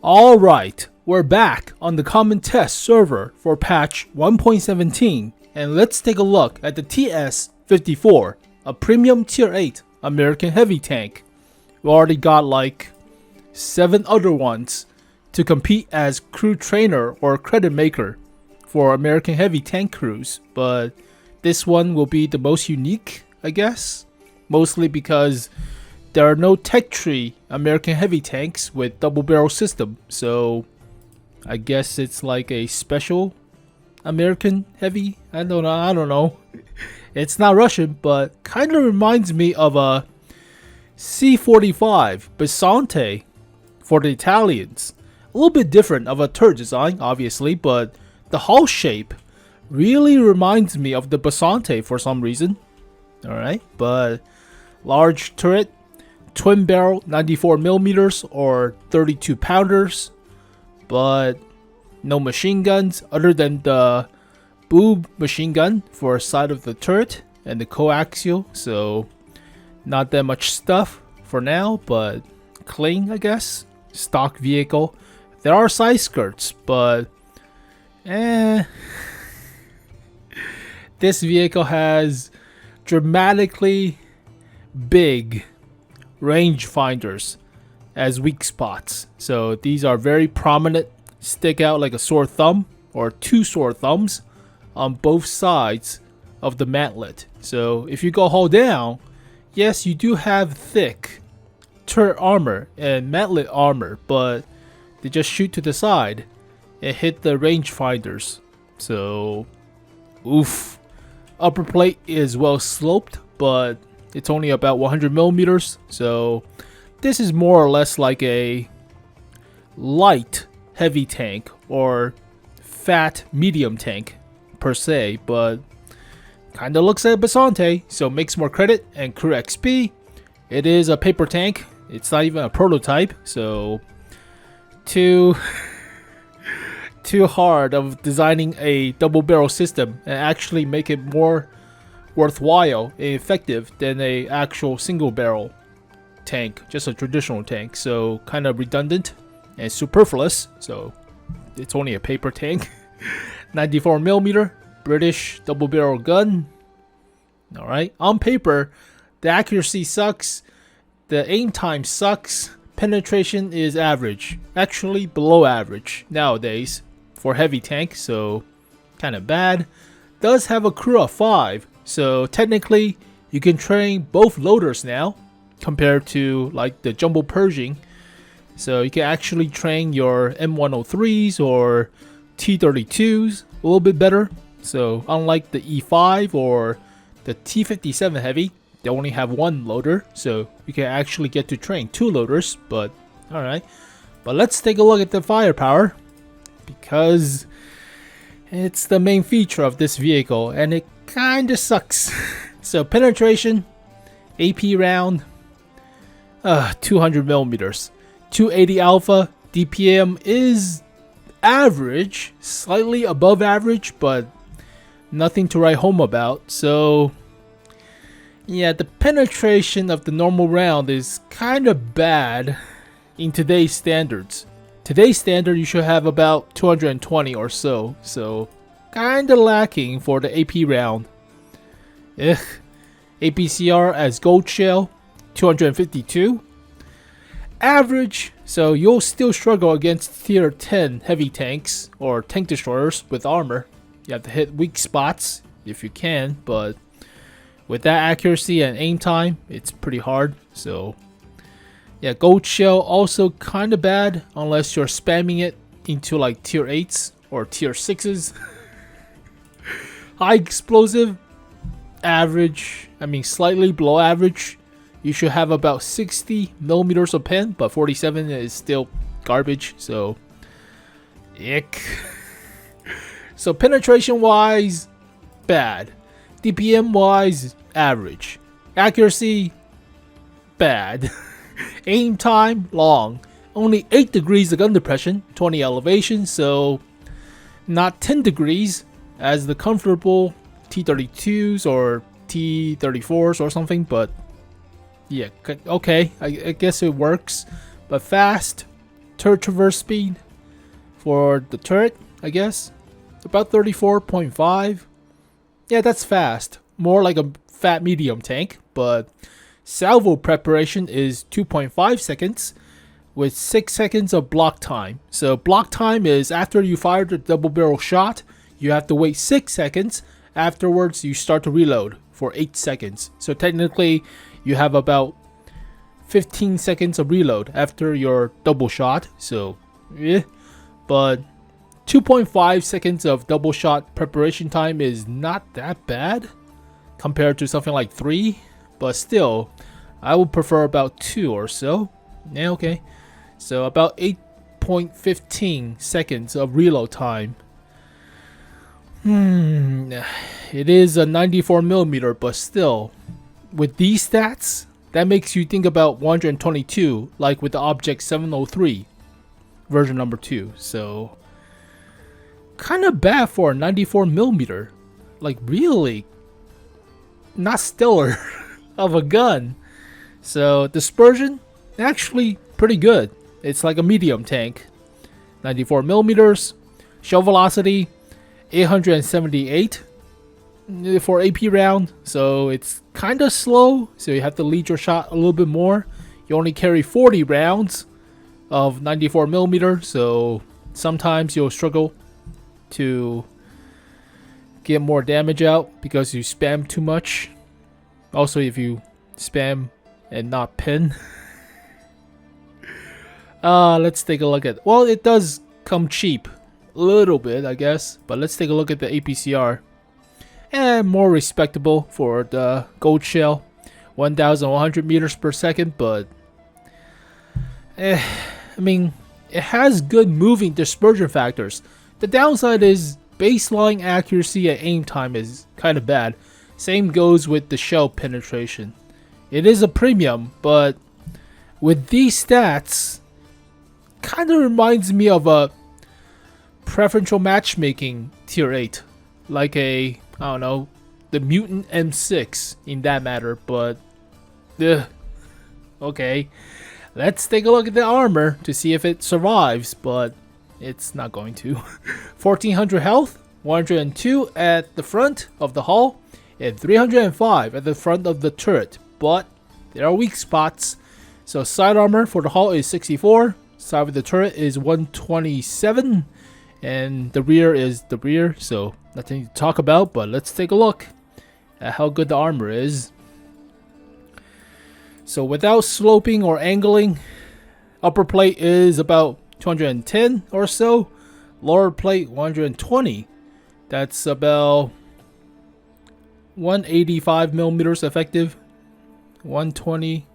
Alright, we're back on the common test server for patch 1.17, and let's take a look at the TS-54, a premium tier 8 American heavy tank. We already got like 7 other ones to compete as crew trainer or credit maker for American heavy tank crews, but this one will be the most unique, I guess, mostly because there are no tech tree American heavy tanks with double barrel system, so I guess it's like a special American heavy. I don't know. It's not Russian, but kind of reminds me of a 𝘋𝘰𝘴𝘦 𝘋𝘰𝘴𝘦 for the Italians. A little bit different of a turret design, obviously, but the hull shape really reminds me of the 𝘋𝘰𝘴𝘦 for some reason. Alright, but large turret, twin barrel 94mm or 32 pounders, but no machine guns other than the boob machine gun for side of the turret and the coaxial, so not that much stuff for now, but clean, I guess. Stock vehicle. There are side skirts, but this vehicle has dramatically big range finders as weak spots, so these are very prominent, stick out like a sore thumb or two sore thumbs on both sides of the mantlet. So if you go hull down, yes, you do have thick turret armor and mantlet armor, but they just shoot to the side and hit the range finders. So oof. Upper plate is well sloped, but it's only about 100mm, so this is more or less like a light heavy tank or fat medium tank per se, but kinda looks like 𝘋𝘰𝘴𝘦, so makes more credit and crew XP. It is a paper tank, it's not even a prototype, so too hard of designing a double barrel system and actually make it more worthwhile and effective than a actual single barrel tank, just a traditional tank, so kind of redundant and superfluous. So it's only a paper tank. 94mm British double barrel gun. Alright, on paper the accuracy sucks, the aim time sucks, penetration is average, actually below average nowadays for heavy tank, so kind of bad. Does have a crew of 5, so technically you can train both loaders now compared to like the jumbo purging, so you can actually train your M103s or T32s a little bit better. So unlike the E5 or the T57 heavy, they only have one loader, so you can actually get to train 2 loaders. But alright, but let's take a look at the firepower, because it's the main feature of this vehicle and it kinda sucks. So penetration, AP round, 200mm, 280 alpha, DPM is average, slightly above average, but nothing to write home about. So yeah, the penetration of the normal round is kind of bad in today's standards. Today's standard you should have about 220 or so, so kinda lacking for the AP round. APCR as gold shell, 252. Average, so you'll still struggle against tier 10 heavy tanks or tank destroyers with armor. You have to hit weak spots if you can, but with that accuracy and aim time, it's pretty hard. So yeah, gold shell also kind of bad unless you're spamming it into like tier 8s or tier 6s. High explosive, average, I mean slightly below average. You should have about 60mm of pen, but 47 is still garbage, so ick. So penetration wise, bad. DPM wise, average. Accuracy, bad. Aim time, long. Only 8 degrees of gun depression, 20 elevation, so not 10 degrees as the comfortable T32s or T34s or something, but yeah, okay, I guess it works. But fast, turret traverse speed for the turret, I guess. About 34.5. Yeah, that's fast. More like a fat medium tank, but salvo preparation is 2.5 seconds with 6 seconds of block time. So block time is after you fire the double barrel shot, you have to wait 6 seconds. Afterwards, you start to reload for 8 seconds. So technically, you have about 15 seconds of reload after your double shot. So, yeah. But 2.5 seconds of double shot preparation time is not that bad compared to something like 3. But still, I would prefer about 2 or so. Yeah, okay. So about 8.15 seconds of reload time. It is a 94mm, but still, with these stats, that makes you think about 122, like with the Object 703 version number 2. So, kind of bad for a 94mm. Like, really, not stellar of a gun. So, dispersion, actually pretty good. It's like a medium tank. 94mm, shell velocity 878 for AP round, so it's kind of slow, so you have to lead your shot a little bit more. You only carry 40 rounds of 94mm, so sometimes you'll struggle to get more damage out because you spam too much. Also, if you spam and not pin. Let's take a look at, well, it does come cheap a little bit, I guess, but let's take a look at the APCR. And more respectable for the gold shell, 1,100 meters per second, but I mean, it has good moving dispersion factors. The downside is baseline accuracy and aim time is kind of bad. Same goes with the shell penetration. It is a premium, but with these stats, kind of reminds me of a preferential matchmaking tier 8, like a, I don't know, the Mutant M6 in that matter, but okay, let's take a look at the armor to see if it survives, but it's not going to. 1400 health, 102 at the front of the hull, and 305 at the front of the turret, but there are weak spots. So side armor for the hull is 64, side of the turret is 127, and the rear is the rear, so nothing to talk about, but let's take a look at how good the armor is. So without sloping or angling, upper plate is about 210 or so, lower plate 120. That's about 185 millimeters effective, 120.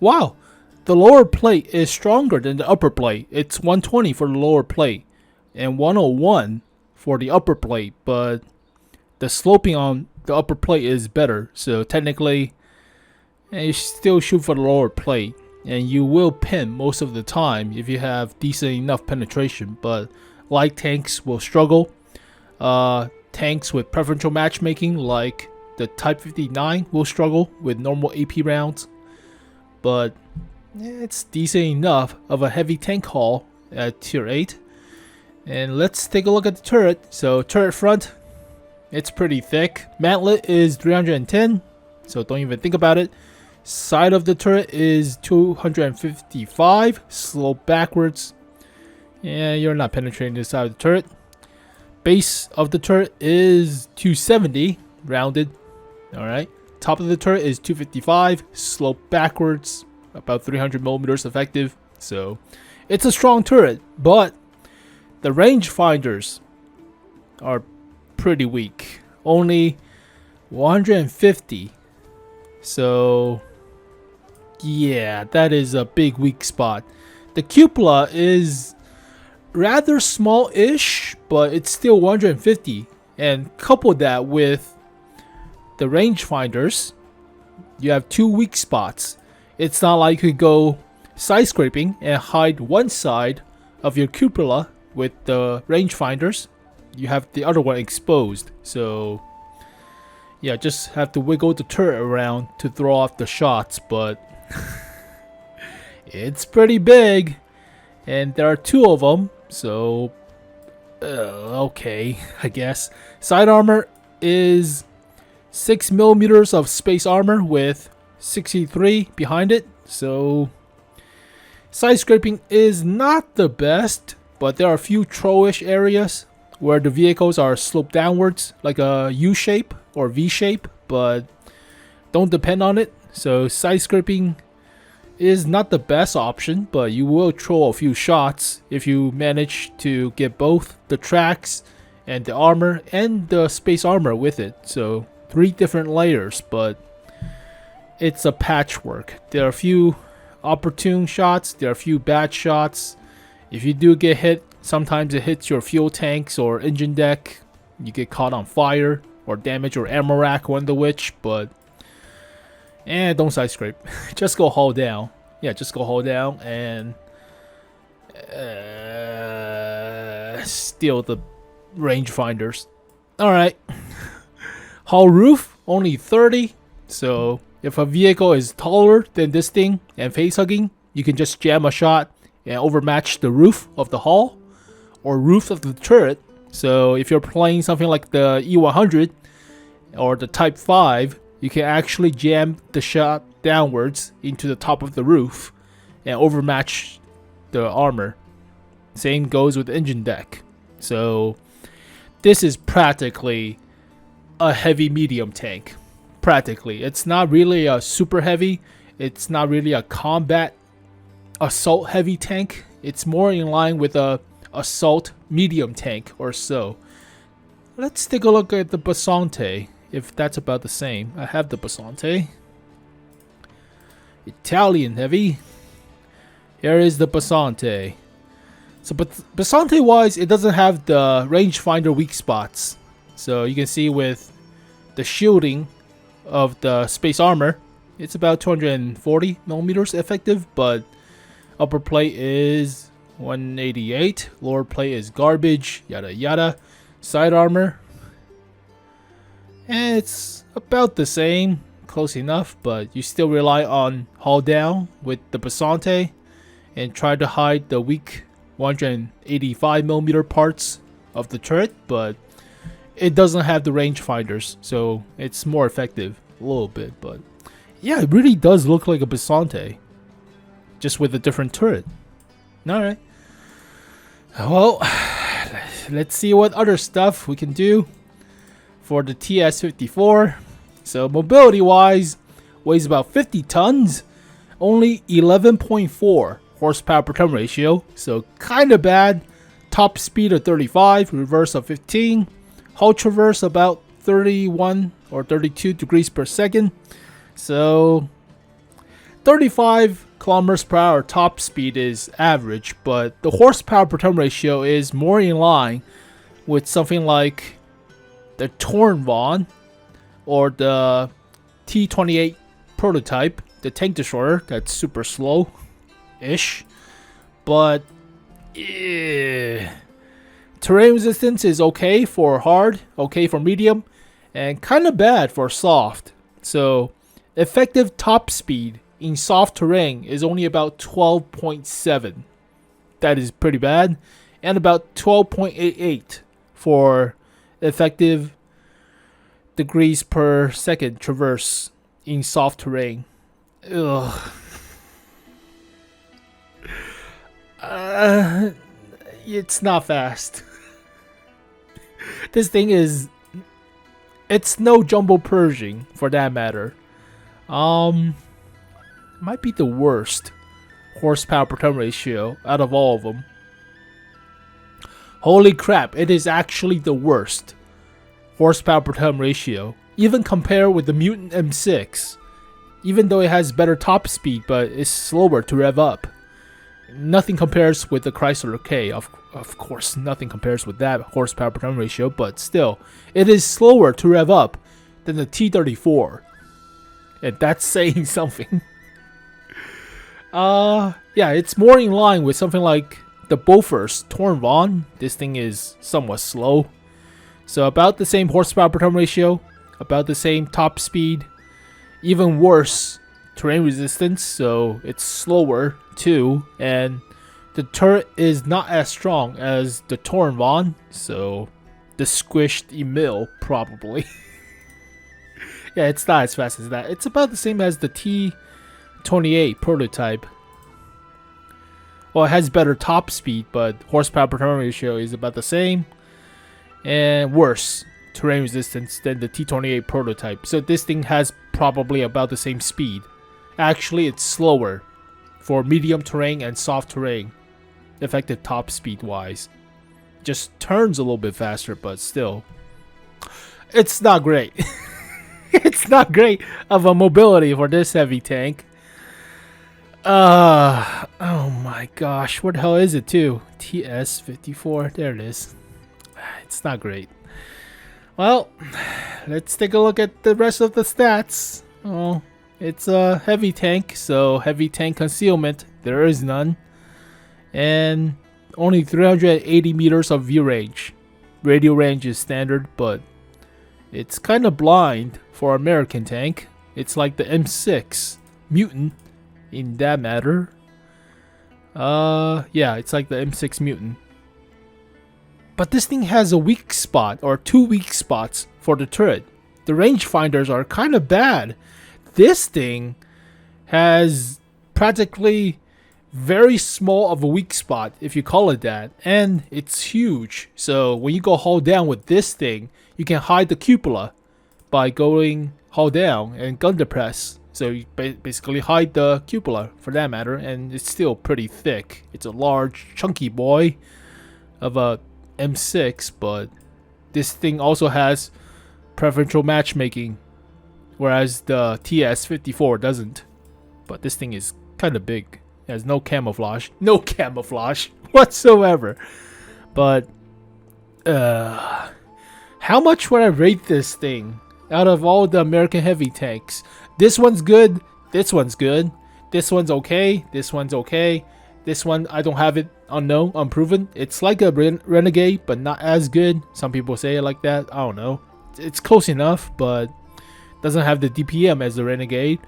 Wow, the lower plate is stronger than the upper plate. It's 120 for the lower plate and 101 for the upper plate, but the sloping on the upper plate is better. So technically, you still shoot for the lower plate, and you will pin most of the time if you have decent enough penetration. But light tanks will struggle. Tanks with preferential matchmaking, like the Type 59, will struggle with normal AP rounds. But it's decent enough of a heavy tank hull at tier 8. And let's take a look at the turret. So turret front, it's pretty thick. Mantlet is 310, so don't even think about it. Side of the turret is 255, slope backwards. Yeah, you're not penetrating the side of the turret. Base of the turret is 270, rounded. Alright. Top of the turret is 255, slope backwards, about 300 millimeters effective. So it's a strong turret, but the rangefinders are pretty weak. Only 150. So yeah, that is a big weak spot. The 𝘋𝘰𝘴𝘦 is rather small-ish, but it's still 150. And couple that with the rangefinders, you have 2 weak spots. It's not like you could go side scraping and hide one side of your 𝘋𝘰𝘴𝘦 with the rangefinders. You have the other one exposed. So yeah, just have to wiggle the turret around to throw off the shots, but It's pretty big, and there are 2 of them, so okay, I guess. Side armor is 6 millimeters of space armor with 63 behind it, so side scraping is not the best, but there are a few troll-ish areas where the vehicles are sloped downwards like a U shape or V shape, but don't depend on it. So side scraping is not the best option, but you will troll a few shots if you manage to get both the tracks and the armor and the space armor with it. So 3 different layers, but it's a patchwork. There are a few opportune shots, there are a few bad shots. If you do get hit, sometimes it hits your fuel tanks or engine deck. You get caught on fire or damage your ammo rack, one of the which, but don't side scrape. Just go hull down. Yeah, just go hull down and steal the rangefinders. Alright. Hull roof, only 30. So if a vehicle is taller than this thing and face hugging, you can just jam a shot and overmatch the roof of the hull or roof of the turret. So if you're playing something like the 𝘋𝘰𝘴𝘦 or the Type 5, you can actually jam the shot downwards into the top of the roof and overmatch the armor. Same goes with the engine deck. So this is practically a heavy medium tank. Practically. It's not really a super heavy. It's not really a combat assault heavy tank. It's more in line with a assault medium tank or so. Let's take a look at the 𝘋𝘰𝘴𝘦, if that's about the same. I have the 𝘋𝘰𝘴𝘦. Italian heavy. Here is the 𝘋𝘰𝘴𝘦. So but 𝘋𝘰𝘴𝘦 wise, it doesn't have the rangefinder weak spots. So you can see with the shielding of the space armor, it's about 240 millimeters effective, but upper plate is 188, lower plate is garbage, yada yada. Side armor, and it's about the same, close enough, but you still rely on hull down with the 𝘋𝘰𝘴𝘦 and try to hide the weak 185mm parts of the turret, but it doesn't have the rangefinders, so it's more effective a little bit. But yeah, it really does look like a 𝘋𝘰𝘴𝘦, just with a different turret. Alright, well, let's see what other stuff we can do for the TS-54. So mobility wise, weighs about 50 tons, only 11.4 horsepower per ton ratio, so kind of bad. Top speed of 35, reverse of 15, hull traverse about 31 or 32 degrees per second. So 35 kilometers per hour top speed is average, but the horsepower per ton ratio is more in line with something like the 𝘞𝘩𝘢𝘕 or the T-28 prototype, the tank destroyer that's super slow-ish. But terrain resistance is okay for hard, okay for medium, and kind of bad for soft. So effective top speed in soft terrain is only about 12.7. That is pretty bad. And about 12.88 for effective degrees per second traverse in soft terrain. Ugh. It's not fast. This thing is... it's no jumbo Pershing for that matter. Might be the worst horsepower per ton ratio out of all of them. Holy crap, it is actually the worst horsepower per ton ratio. Even compared with the Mutant M6. Even though it has better top speed, but it's slower to rev up. Nothing compares with the Chrysler K. Of course, nothing compares with that horsepower per ton ratio, but still, it is slower to rev up than the T-34. And that's saying something. Yeah, it's more in line with something like the Bofors 𝘞𝘩𝘢𝘕. This thing is somewhat slow. So about the same horsepower per ton ratio, about the same top speed, even worse terrain resistance, so it's slower too, and the turret is not as strong as the 𝘋𝘰𝘴𝘦, so the squished 𝘋𝘰𝘴𝘦 probably. Yeah, it's not as fast as that. It's about the same as the T-28 prototype. Well, it has better top speed, but horsepower per turn ratio is about the same. And worse terrain resistance than the T-28 prototype. So this thing has probably about the same speed. Actually, it's slower for medium terrain and soft terrain. Effective top speed wise. Just turns a little bit faster, but still. It's not great. It's not great of a mobility for this heavy tank. Oh my gosh, what the hell is it too? TS-54, there it is. It's not great. Well, let's take a look at the rest of the stats. Oh, it's a heavy tank, so heavy tank concealment, there is none. And only 380 meters of view range. Radio range is standard, but it's kind of blind for American tank. It's like the M6 Mutant in that matter. Yeah, it's like the M6 Mutant. But this thing has a weak spot, or two weak spots for the turret. The rangefinders are kind of bad. This thing has practically very small of a weak spot, if you call it that, and it's huge. So when you go hull down with this thing, you can hide the cupola by going hull down and gun depress. So you basically hide the cupola for that matter, and it's still pretty thick. It's a large, chunky boy of a M6, but this thing also has preferential matchmaking, whereas the TS-54 doesn't. But this thing is kind of big. It has no camouflage whatsoever. But how much would I rate this thing out of all the American heavy tanks? This one's good, this one's good, this one's okay, this one's okay. This one, I don't have it unknown, unproven. It's like a Renegade, but not as good. Some people say it like that. I don't know. It's close enough, but doesn't have the DPM as the Renegade.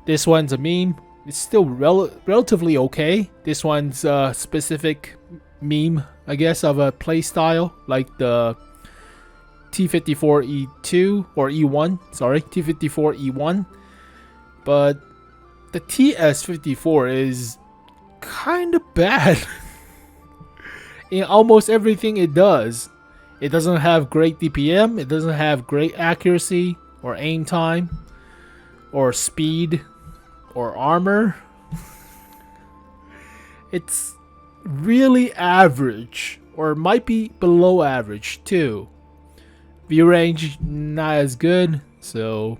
This one's a meme. It's still relatively okay. This one's a specific meme, I guess, of a play style, like the T-54E2 or E1. Sorry, T-54E1. But the TS-54 is kind of bad in almost everything it does. It doesn't have great DPM, it doesn't have great accuracy or aim time or speed or armor. It's really average, or might be below average too. View range not as good, so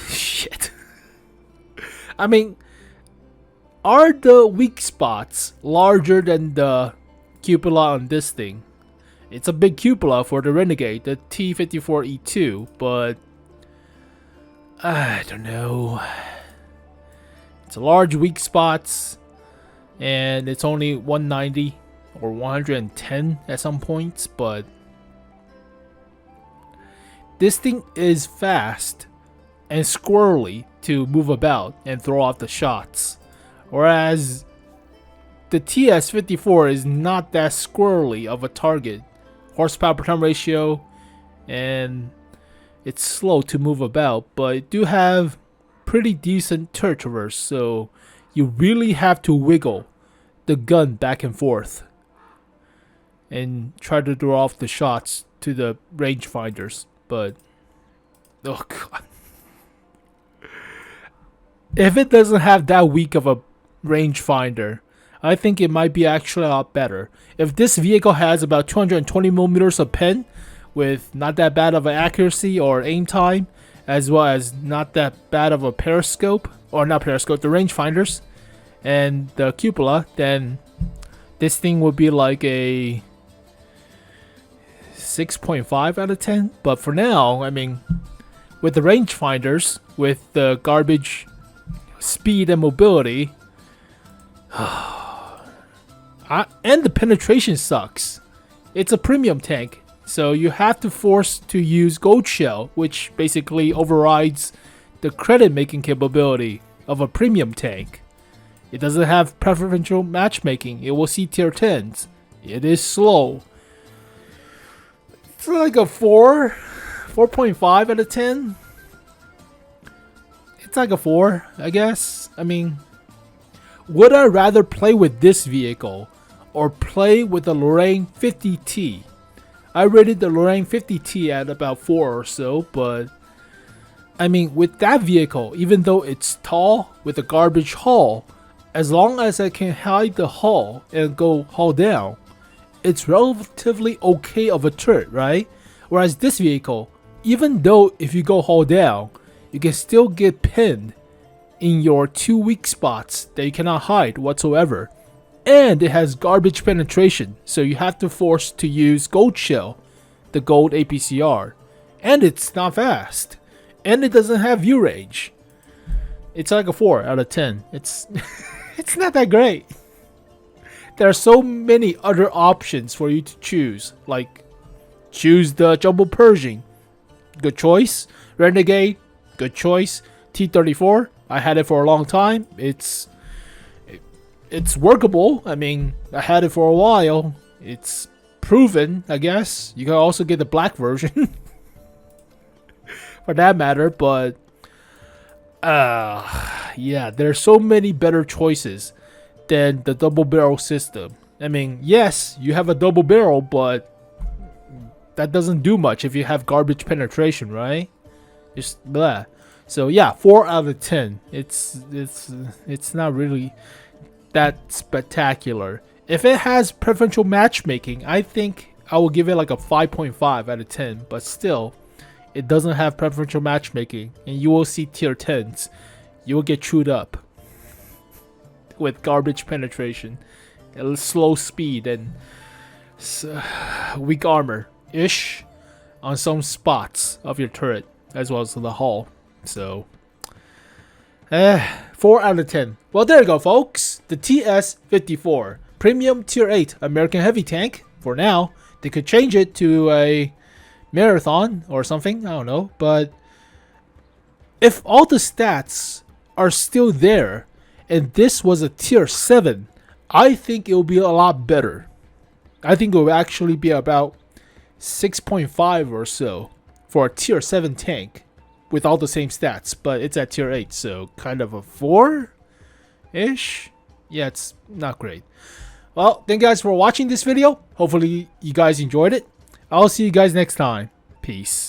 shit. I mean, are the weak spots larger than the cupola on this thing? It's a big cupola for the Renegade, the T-54E2, but I don't know. It's a large weak spots, and it's only 190 or 110 at some points, but this thing is fast and squirrely to move about and throw off the shots, whereas the TS-54 is not that squirrely of a target. Horsepower per turn ratio, and it's slow to move about, but it do have pretty decent turret traverse, so you really have to wiggle the gun back and forth and try to throw off the shots to the rangefinders. But oh god, if it doesn't have that weak of a rangefinder, I think it might be actually a lot better. If this vehicle has about 220 millimeters of pen with not that bad of an accuracy or aim time, as well as not that bad of a periscope, or not periscope, the rangefinders and the cupola, then this thing would be like a 6.5 out of 10. But for now, I mean, with the rangefinders, with the garbage speed and mobility, and the penetration sucks. It's a premium tank. So you have to force to use Gold Shell, which basically overrides the credit making capability of a premium tank. It doesn't have preferential matchmaking. It will see tier 10s. It is slow. It's like a 4.5 out of 10. It's like a 4, I guess. I mean, would I rather play with this vehicle or play with the Lorraine 50T? I rated the Lorraine 50T at about 4 or so, but I mean, with that vehicle, even though it's tall with a garbage hull, as long as I can hide the hull and go hull down, it's relatively okay of a turret, right? Whereas this vehicle, even though if you go hull down, you can still get pinned in your 2 weak spots that you cannot hide whatsoever. And it has garbage penetration, so you have to force to use Gold Shell, the gold APCR. And it's not fast. And it doesn't have view range. It's like a 4 out of 10. It's it's not that great. There are so many other options for you to choose, like choose the Jumbo Pershing, good choice. Renegade, good choice. T-34, I had it for a long time. It's workable. I mean, I had it for a while. It's proven, I guess. You can also get the black version for that matter, but yeah, there's so many better choices than the double barrel system. I mean, yes, you have a double barrel, but that doesn't do much if you have garbage penetration, right? Just blah. So yeah, 4 out of 10. It's not really that spectacular. If it has preferential matchmaking, I think I will give it like a 5.5 out of 10, but still, it doesn't have preferential matchmaking, and you will see tier 10s. You will get chewed up with garbage penetration, slow speed, and weak armor-ish on some spots of your turret, as well as the hull. So, 4 out of 10. Well, there you go, folks. The TS-54 Premium Tier 8 American Heavy Tank. For now, they could change it to a Marathon or something, I don't know. But if all the stats are still there and this was a Tier 7, I think it will be a lot better. I think it will actually be about 6.5 or so for a Tier 7 tank with all the same stats, but it's at Tier 8, so kind of a 4-ish? Yeah, it's not great. Well, thank you guys for watching this video. Hopefully you guys enjoyed it. I'll see you guys next time. Peace.